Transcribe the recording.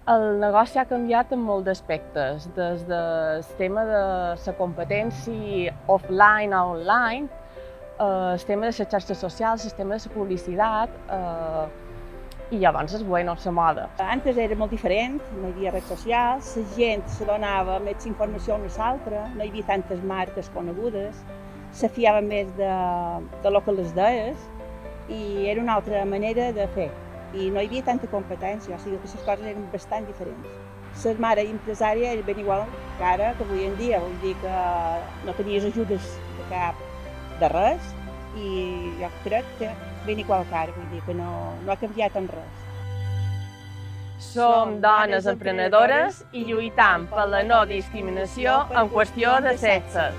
El negoci ha canviat en molts aspectes, des del tema de la competència offline a online, el tema de les xarxes socials, el tema de la publicitat, i llavors és bueno, la moda. Antes era molt diferent, no hi havia redes socials, la gent se donava més informació a nosaltres, no hi havia tantes marques conegudes, se fiava més de lo que les deies i era una altra manera de fer. I no hi havia tanta competència, o sigui que les coses eren bastant diferents. Ser mare empresària era ben igual que ara, que avui en dia, vull dir que no tenies ajudes de res i jo crec que ben igual que ara, vull dir que no ha canviat en res. Som dones emprenedores i lluitam per la no discriminació en qüestió de sexe.